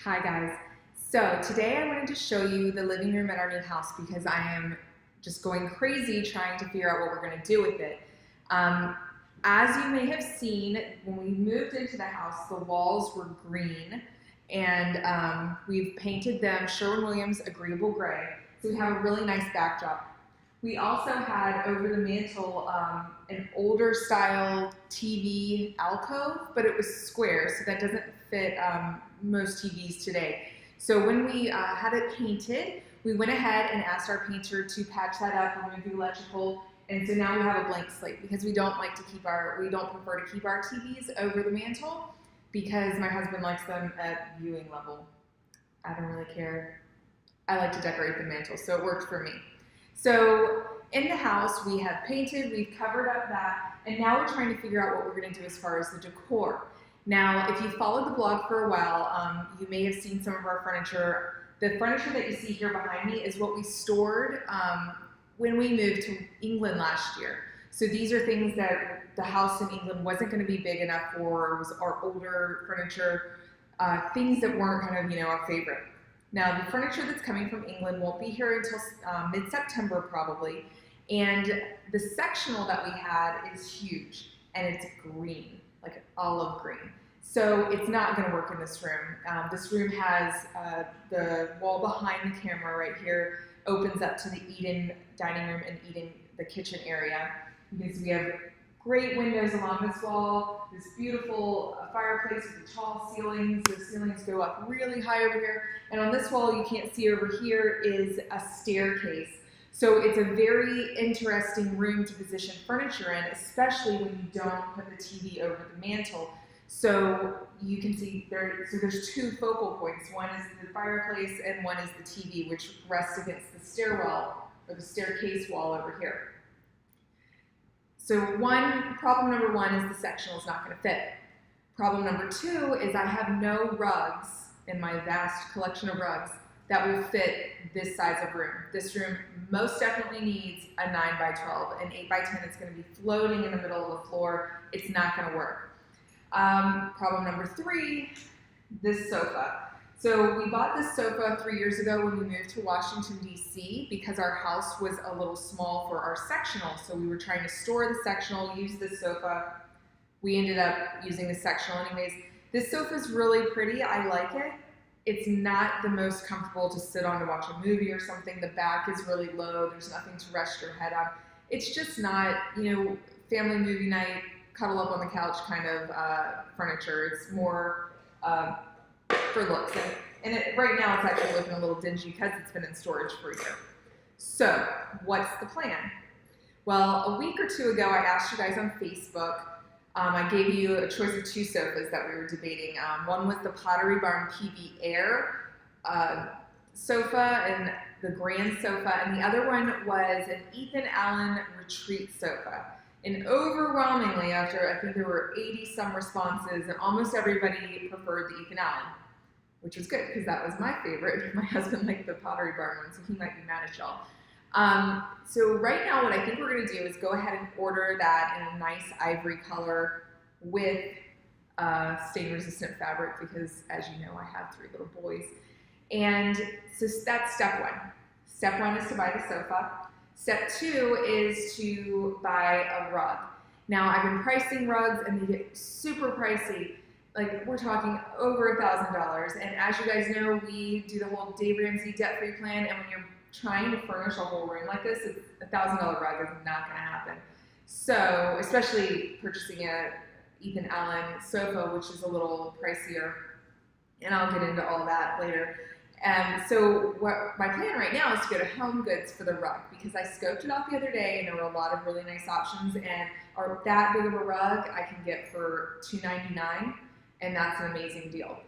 Hi guys. So today I wanted to show you the living room at our new house because I am just going crazy trying to figure out what we're going to do with it. Um, as you may have seen, when we moved into the house, the walls were green and we've painted them Sherwin-Williams Agreeable Gray. So we have a really nice backdrop. We also had over the mantle an older style TV alcove, but it was square, so that doesn't fit most TVs today. So when we had it painted, we went ahead and asked our painter to patch that up, remove the electrical, and so now we have a blank slate because we don't prefer to keep our TVs over the mantle because my husband likes them at viewing level. I don't really care. I like to decorate the mantle, so it worked for me. So in the house, we have painted, we've covered up that, and now we're trying to figure out what we're going to do as far as the decor. Now, if you followed the blog for a while, you may have seen some of our furniture. The furniture that you see here behind me is what we stored when we moved to England last year. So these are things that the house in England wasn't going to be big enough for. It was our older furniture, things that weren't kind of, our favorite. Now, the furniture that's coming from England won't be here until mid-September probably, and the sectional that we had is huge, and it's green, like olive green. So it's not going to work in this room. This room has the wall behind the camera right here opens up to the eat-in dining room and eat-in the kitchen area. Because we have great windows along this wall, this beautiful fireplace with the tall ceilings. The ceilings go up really high over here. And on this wall you can't see over here is a staircase. So it's a very interesting room to position furniture in, especially when you don't put the TV over the mantle. So you can see there's two focal points. One is the fireplace and one is the TV, which rests against the stairwell or the staircase wall over here. So problem number one is the sectional is not going to fit. Problem number two is I have no rugs in my vast collection of rugs that will fit this size of room. This room most definitely needs a 9 by 12. An 8 by 10 is going to be floating in the middle of the floor. It's not going to work. Problem number three, this sofa. So we bought this sofa 3 years ago when we moved to Washington, D.C. because our house was a little small for our sectional. So we were trying to store the sectional, use this sofa. We ended up using the sectional anyways. This sofa is really pretty. I like it. It's not the most comfortable to sit on to watch a movie or something. The back is really low. There's nothing to rest your head on. It's just not, family movie night, cuddle up on the couch kind of furniture. It's more for looks. And right now it's actually looking a little dingy because it's been in storage for a year. So what's the plan? Well, a week or two ago, I asked you guys on Facebook. I gave you a choice of two sofas that we were debating. One was the Pottery Barn PB Air sofa and the Grand sofa, and the other one was an Ethan Allen Retreat sofa. And overwhelmingly, after I think there were 80 some responses, and almost everybody preferred the Ethan Allen, which was good because that was my favorite. My husband liked the Pottery Barn one, so he might be mad at y'all. So right now what I think we're going to do is go ahead and order that in a nice ivory color with stain-resistant fabric because, as you know, I have 3 little boys. And so that's step one. Step one is to buy the sofa. Step two is to buy a rug. Now, I've been pricing rugs and they get super pricey. Like, we're talking over $1,000. And as you guys know, we do the whole Dave Ramsey debt-free plan, and when you're trying to furnish a whole room like this, a $1,000 rug is not going to happen. So, especially purchasing a Ethan Allen sofa, which is a little pricier, and I'll get into all that later. So what my plan right now is to go to Home Goods for the rug because I scoped it out the other day and there were a lot of really nice options, and that big of a rug I can get for $2.99, and that's an amazing deal.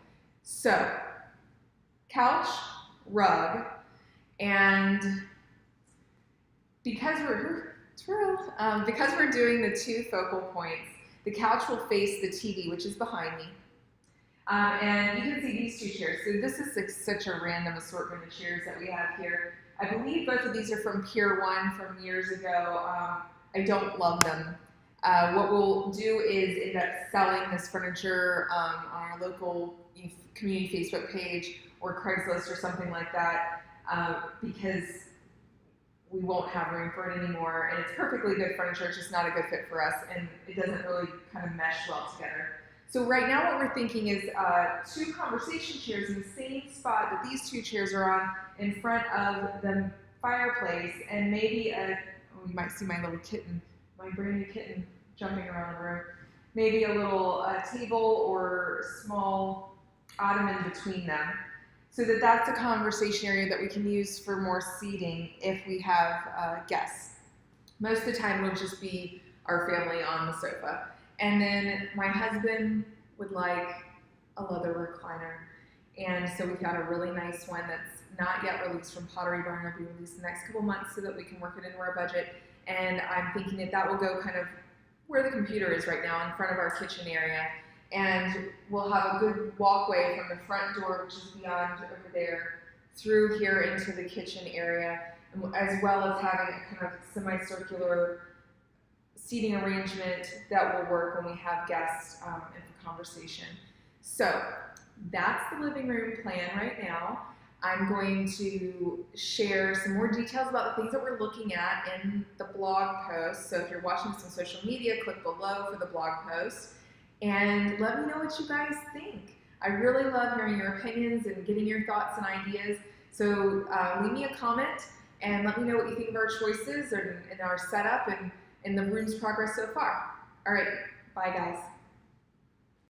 So, couch, rug, and because we're doing the 2 focal points, the couch will face the TV, which is behind me. And you can see these 2 chairs. So this is such a random assortment of chairs that we have here. I believe both of these are from Pier 1 from years ago. I don't love them. What we'll do is end up selling this furniture on our local community Facebook page or Craigslist or something like that, because we won't have room for it anymore, and it's perfectly good furniture, it's just not a good fit for us, and it doesn't really kind of mesh well together. So right now what we're thinking is 2 conversation chairs in the same spot that these 2 chairs are on in front of the fireplace, and maybe oh, you might see my little kitten, my brand new kitten jumping around the room. Maybe a little table or small ottoman between them, so that that's a conversation area that we can use for more seating if we have guests. Most of the time it'll just be our family on the sofa. And then my husband would like a leather recliner. And so we've got a really nice one that's not yet released from Pottery Barn. It'll be released in the next couple months so that we can work it into our budget. And I'm thinking that that will go kind of where the computer is right now, in front of our kitchen area. And we'll have a good walkway from the front door, which is beyond over there, through here into the kitchen area, as well as having a kind of semicircular seating arrangement that will work when we have guests in the conversation. So that's the living room plan right now. I'm going to share some more details about the things that we're looking at in the blog post. So if you're watching this on social media, click below for the blog post and let me know what you guys think. I really love hearing your opinions and getting your thoughts and ideas. So leave me a comment and let me know what you think of our choices and our setup and the room's progress so far. All right, bye guys.